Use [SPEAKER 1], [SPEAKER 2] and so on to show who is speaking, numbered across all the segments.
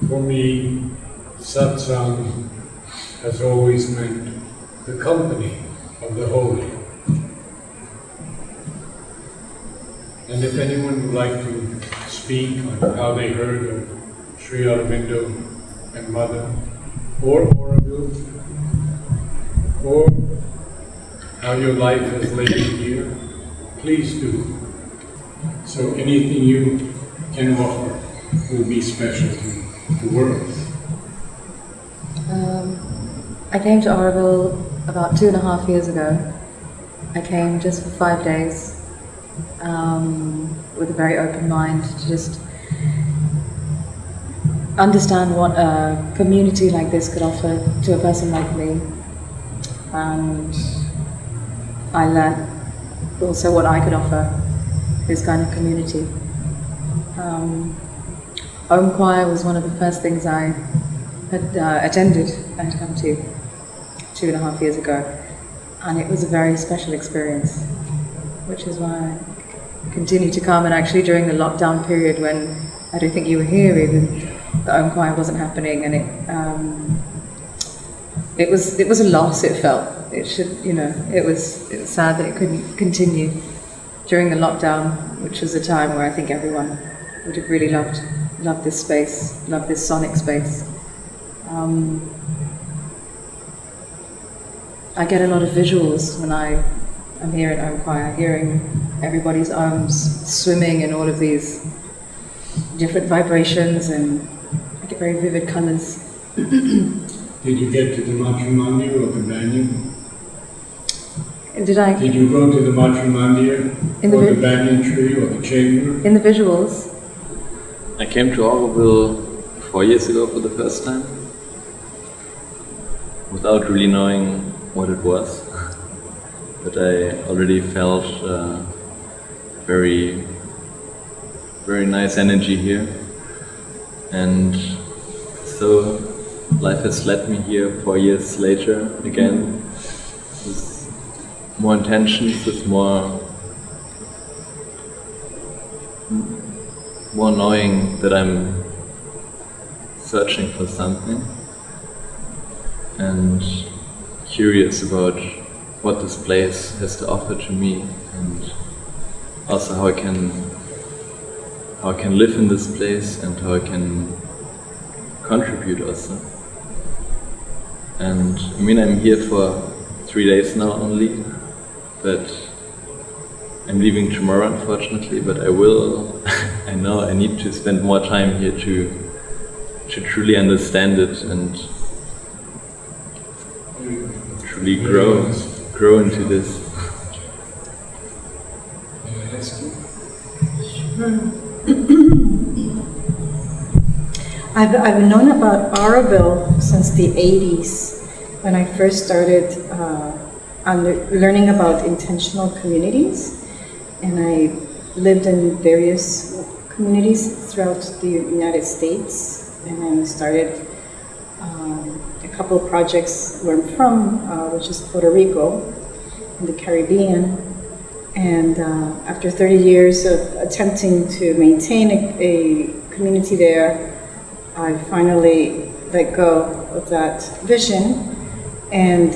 [SPEAKER 1] For me, Satsang has always meant the company of the holy. And if anyone would like to speak on how they heard of Sri Aurobindo and Mother, or Aurobindo, or how your life has led you here, please do. So anything you can offer will be special to the world.
[SPEAKER 2] I came to Auroville about 2.5 years ago. I came just for 5 days with a very open mind to just understand what a community like this could offer to a person like me. And I learned also what I could offer this kind of community. Home choir was one of the first things I had attended and come to 2.5 years ago, and it was a very special experience, which is why I continue to come. And actually during the lockdown period, when I don't think you were here even, the home choir wasn't happening, and it was a loss. It felt it was sad that it couldn't continue during the lockdown, which was a time where I think everyone would have really loved this space, loved this sonic space. I get a lot of visuals when I'm here at home choir, hearing everybody's arms swimming in all of these different vibrations, and I get very vivid colors.
[SPEAKER 1] Did you get to the Mandir or the Banyan?
[SPEAKER 2] Did
[SPEAKER 1] you go to the Mandir or the banyan tree or the chamber?
[SPEAKER 2] In the visuals?
[SPEAKER 3] I came to Auroville 4 years ago for the first time, without really knowing what it was. But I already felt very, very nice energy here. And so life has led me here 4 years later again, with more intentions, with more knowing that I'm searching for something and curious about what this place has to offer to me, and also how I can live in this place and how I can contribute also. And I mean, I'm here for 3 days now only, but I'm leaving tomorrow, unfortunately, but I will. I know I need to spend more time here to truly understand it and truly grow into this.
[SPEAKER 4] I've known about Auroville since the 80s, when I first started learning about intentional communities, and I lived in various communities throughout the United States, and I started a couple of projects where I'm from, which is Puerto Rico in the Caribbean. And after 30 years of attempting to maintain a community there, I finally let go of that vision. And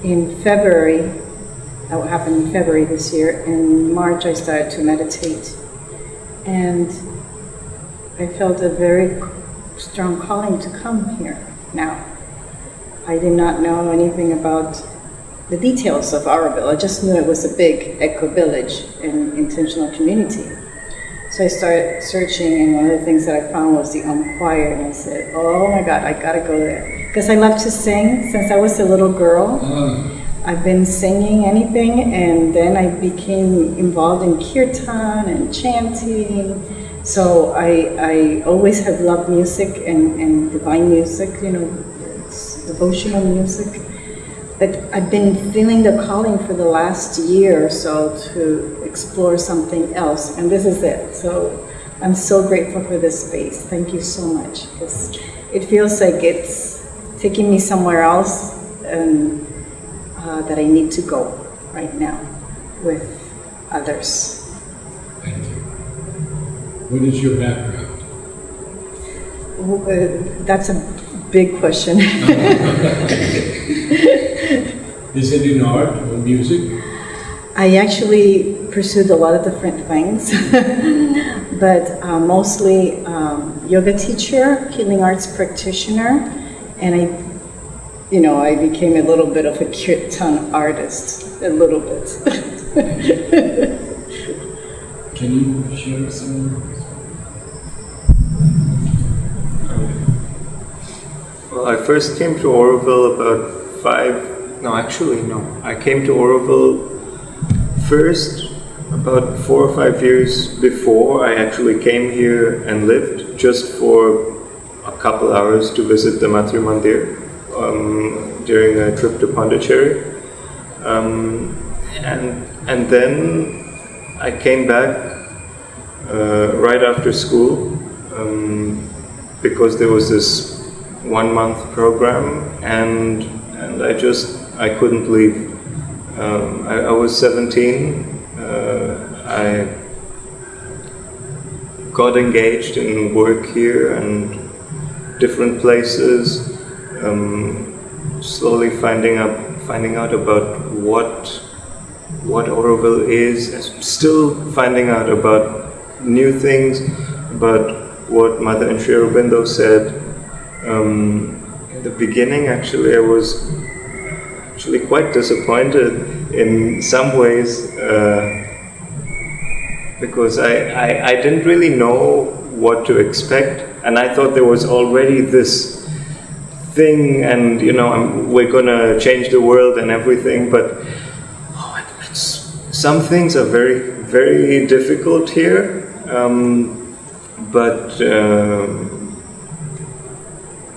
[SPEAKER 4] in February, that will happen in February this year, in March I started to meditate. And I felt a very strong calling to come here now. I did not know anything about the details of Auroville. I just knew it was a big eco-village and intentional community. So I started searching, and one of the things that I found was the choir, and I said, oh my God, I gotta go there. Because I love to sing since I was a little girl. I've been singing anything, and then I became involved in kirtan and chanting. So I always have loved music and divine music, devotional music. But I've been feeling the calling for the last year or so to explore something else, and this is it. So I'm so grateful for this space. Thank you so much. It feels like it's taking me somewhere else, and that I need to go right now with others.
[SPEAKER 1] Thank you. What is your background?
[SPEAKER 4] That's a big question.
[SPEAKER 1] Is it in art or music?
[SPEAKER 4] I actually pursued a lot of different things, but mostly yoga teacher, healing arts practitioner, and I became a little bit of a kirtan artist, a little bit.
[SPEAKER 1] Can you share some?
[SPEAKER 5] Well, I first came to Oroville about I came to Oroville first about 4 or 5 years before I actually came here and lived, just for a couple hours to visit the Matri Mandir during a trip to Pondicherry. And then I came back right after school because there was this 1 month program, and I couldn't leave. I was 17. I got engaged in work here and different places. Slowly finding out about what Oroville is. Still finding out about new things, about what Mother and Sri Aurobindo said. In the beginning, actually, I was quite disappointed in some ways because I didn't really know what to expect, and I thought there was already this thing, and we're gonna change the world and everything, but some things are very, very difficult here, but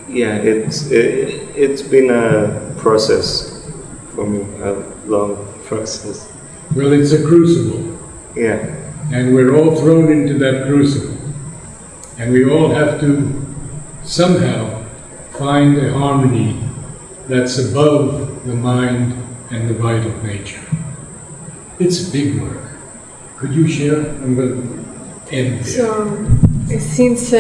[SPEAKER 5] yeah, it's been a process for me, a long process.
[SPEAKER 1] Well, it's a crucible.
[SPEAKER 5] Yeah.
[SPEAKER 1] And we're all thrown into that crucible. And we all have to somehow find a harmony that's above the mind and the vital nature. It's a big work. Could you share? I'm going to end there.
[SPEAKER 6] So, since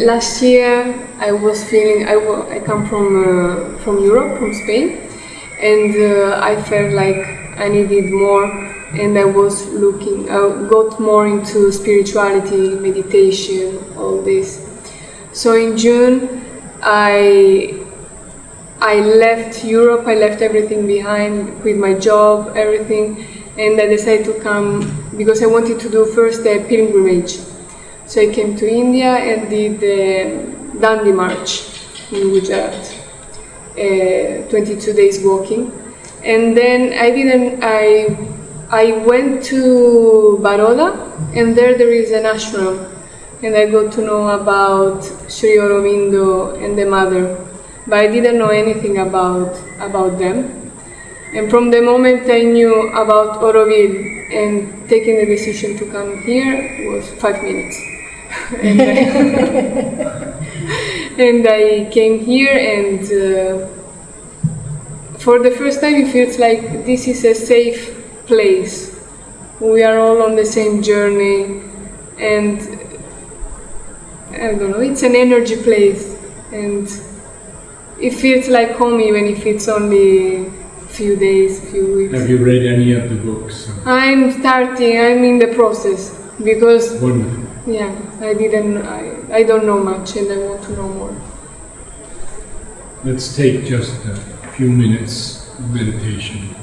[SPEAKER 6] last year I was feeling, I come from Europe, from Spain, and I felt like I needed more, and I got more into spirituality, meditation, all this. So in June I left Europe, I left everything behind, with my job, everything, and I decided to come because I wanted to do first a pilgrimage. So I came to India and did the Dandi March in Gujarat, 22 days walking. And then I went to Baroda, and there is an ashram, and I got to know about Sri Aurobindo and the mother, but I didn't know anything about them. And from the moment I knew about Oroville and taking the decision to come here was 5 minutes. And I came here, and for the first time it feels like this is a safe place. We are all on the same journey, and I don't know, it's an energy place, and it feels like home even if it's only few days, few weeks.
[SPEAKER 1] Have you read any of the books?
[SPEAKER 6] I'm in the process, because
[SPEAKER 1] Wonderful.
[SPEAKER 6] yeah, I don't know much, and I want to know more.
[SPEAKER 1] Let's take just a few minutes of meditation.